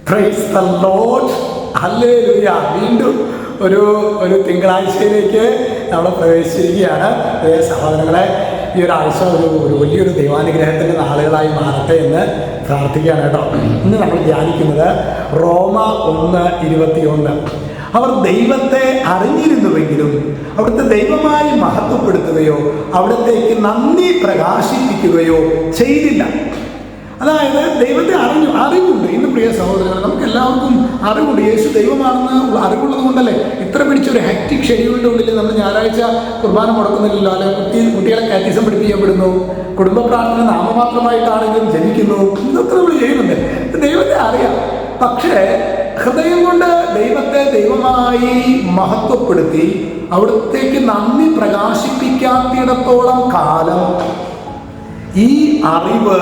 Praise the Lord. Hallelujah. വീണ്ടും ഒരു തിങ്കളാഴ്ചയിലേക്ക് നമ്മൾ പ്രവേശിച്ചിരിക്കുകയാണ്. സഹോദരങ്ങളെ, ഈ ഒരാഴ്ച ഒരു വലിയൊരു ദൈവാനുഗ്രഹത്തിൻ്റെ നാളുകളായി മാറട്ടെ എന്ന് പ്രാർത്ഥിക്കുകയാണ് കേട്ടോ. ഇന്ന് നമ്മൾ ധ്യാനിക്കുന്നത് റോമ 1:21. അവർ ദൈവത്തെ അറിഞ്ഞിരുന്നുവെങ്കിലും അവിടുത്തെ ദൈവമായി മഹത്വപ്പെടുത്തുകയോ അവിടത്തേക്ക് നന്ദി പ്രകാശിപ്പിക്കുകയോ ചെയ്തില്ല. അതായത് ദൈവത്തെ അറിവുണ്ട്. ഇന്ന് പ്രിയ സഹോദരങ്ങൾ, നമുക്ക് എല്ലാവർക്കും അറിവുണ്ട്. യേശു ദൈവമാണെന്ന് അറിവുള്ളത് കൊണ്ടല്ലേ ഇത്ര പിടിച്ചൊരു ഹെക്റ്റിക് ഷെഡ്യൂളിൻ്റെ ഉള്ളിൽ നമ്മൾ ഞായറാഴ്ച കുർബാന മുടക്കുന്നില്ലല്ലോ, അല്ലെങ്കിൽ കുട്ടികളെ കാറ്റീസം പഠിപ്പിക്കപ്പെടുന്നു, കുടുംബ പ്രാർത്ഥന നാമമാത്രമായിട്ടാണെങ്കിലും ജനിക്കുന്നു. ഇതൊക്കെ നമ്മൾ ചെയ്യുന്നുണ്ട്. ദൈവത്തെ അറിയാം. പക്ഷേ ഹൃദയം കൊണ്ട് ദൈവത്തെ ദൈവമായി മഹത്വപ്പെടുത്തി അവിടത്തേക്ക് നന്ദി പ്രകാശിപ്പിക്കാത്തിടത്തോളം കാലം ഈ അറിവ്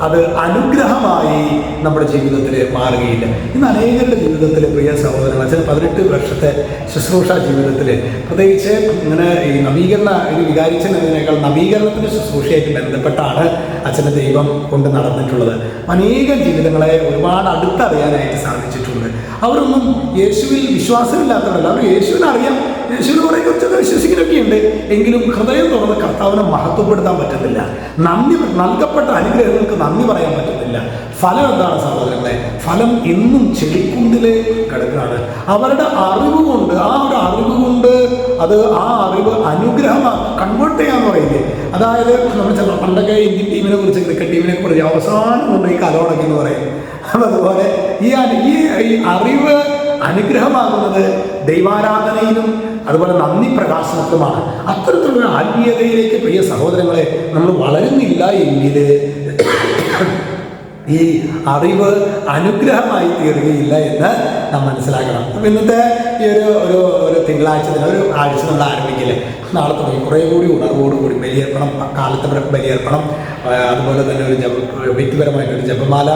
അത് അനുഗ്രഹമായി നമ്മുടെ ജീവിതത്തിൽ മാറുകയില്ല. ഇന്ന് അനേകരുടെ ജീവിതത്തിൽ, പ്രിയ സഹോദരങ്ങൾ, അച്ഛൻ 18 വർഷത്തെ ശുശ്രൂഷ ജീവിതത്തിൽ പ്രത്യേകിച്ച് ഇങ്ങനെ ഈ വികാരിച്ചൻ എന്നതിനേക്കാൾ നവീകരണത്തിൻ്റെ ശുശ്രൂഷയായിട്ട് ബന്ധപ്പെട്ടാണ് അച്ഛൻ്റെ ദൈവം കൊണ്ട് നടന്നിട്ടുള്ളത്. അനേകം ജീവിതങ്ങളെ ഒരുപാട് അടുത്തറിയാനായിട്ട് സാധിച്ചിട്ടുണ്ട്. അവരൊന്നും യേശുവിൽ വിശ്വാസമില്ലാത്തവരല്ല. അവർ യേശുവിനറിയാം, യേശുവിനെ കുറേ കുറച്ചൊക്കെ വിശ്വസിക്കുന്നൊക്കെ ഉണ്ട്. എങ്കിലും ഹൃദയം തുറന്ന് കർത്താവിനെ മഹത്വപ്പെടുത്താൻ പറ്റുന്നില്ല. നൽകപ്പെട്ട അനുഗ്രഹങ്ങൾക്ക് നന്ദി പറയാൻ പറ്റുന്നില്ല. ഫലം എന്താണ് സഹോദരങ്ങളെ? ഫലം എന്നും ചെളിക്കുണ്ടിലെ കിടക്കുകയാണ്. അവരുടെ അറിവ് കൊണ്ട്, ആ അറിവ് അനുഗ്രഹമാണ്, കൺവേർട്ട് ചെയ്യാന്ന് പറയുന്നത്. അതായത് നമ്മൾ പണ്ടൊക്കെ ഇന്ത്യൻ ടീമിനെ കുറിച്ച്, ക്രിക്കറ്റ് ടീമിനെ കുറിച്ച് അവസാനം കൊണ്ട് ഈ കലോടക്കി എന്ന് പറയും. അതുപോലെ ഈ അറിവ് അനുഗ്രഹമാകുന്നത് ദൈവാരാധനയിലും അതുപോലെ നന്ദി പ്രകാശനത്തുമാണ്. അത്തരത്തിലുള്ള ആത്മീയതയിലേക്ക് പ്രിയ സഹോദരങ്ങളെ നമ്മൾ വളരുന്നില്ല എങ്കിൽ ഈ അറിവ് അനുഗ്രഹമായി തീരുകയില്ല എന്ന് നാം മനസ്സിലാക്കണം. അപ്പം ഇന്നത്തെ ഈ ഒരു തിങ്കളാഴ്ച ഒരു ആഴ്ച നമ്മൾ ആരംഭിക്കില്ലേ, നാളെ തുടങ്ങി കുറേ കൂടി ഉണർവോടുകൂടി ബലിയർപ്പണം, കാലത്തെ ബലിയർപ്പണം, അതുപോലെ തന്നെ വ്യക്തിപരമായിട്ടൊരു ജപമാല,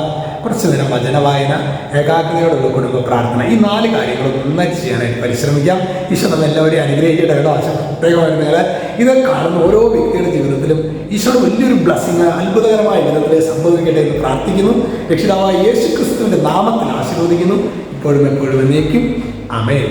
കുറച്ച് നേരം വചന വായന, ഏകാഗ്രതയോടുള്ള കുടുംബ പ്രാർത്ഥന, ഈ 4 കാര്യങ്ങളും നന്നായി ചെയ്യാനായിട്ട് പരിശ്രമിക്കാം. ഈശോ നമ്മൾ എല്ലാവരെയും അനുഗ്രഹിക്കട്ടെ കേട്ടോ. ആശ പ്രത്യേകമായിട്ട് നിങ്ങളെ ഇത് കാണുന്ന ഓരോ വ്യക്തിയുടെ ജീവിതത്തിലും ഈശോയുടെ വലിയൊരു ബ്ലെസ്സിങ് അത്ഭുതകരമായ വിധത്തിൽ സംഭവിക്കട്ടെ എന്ന് പ്രാർത്ഥിക്കുന്നു. രക്ഷിതാവായ യേശു ക്രിസ്തുവിൻ്റെ നാമത്തിൽ ആശീർവദിക്കുന്നു. ഇപ്പോഴും എപ്പോഴും എന്നേക്കും. ആമേൻ.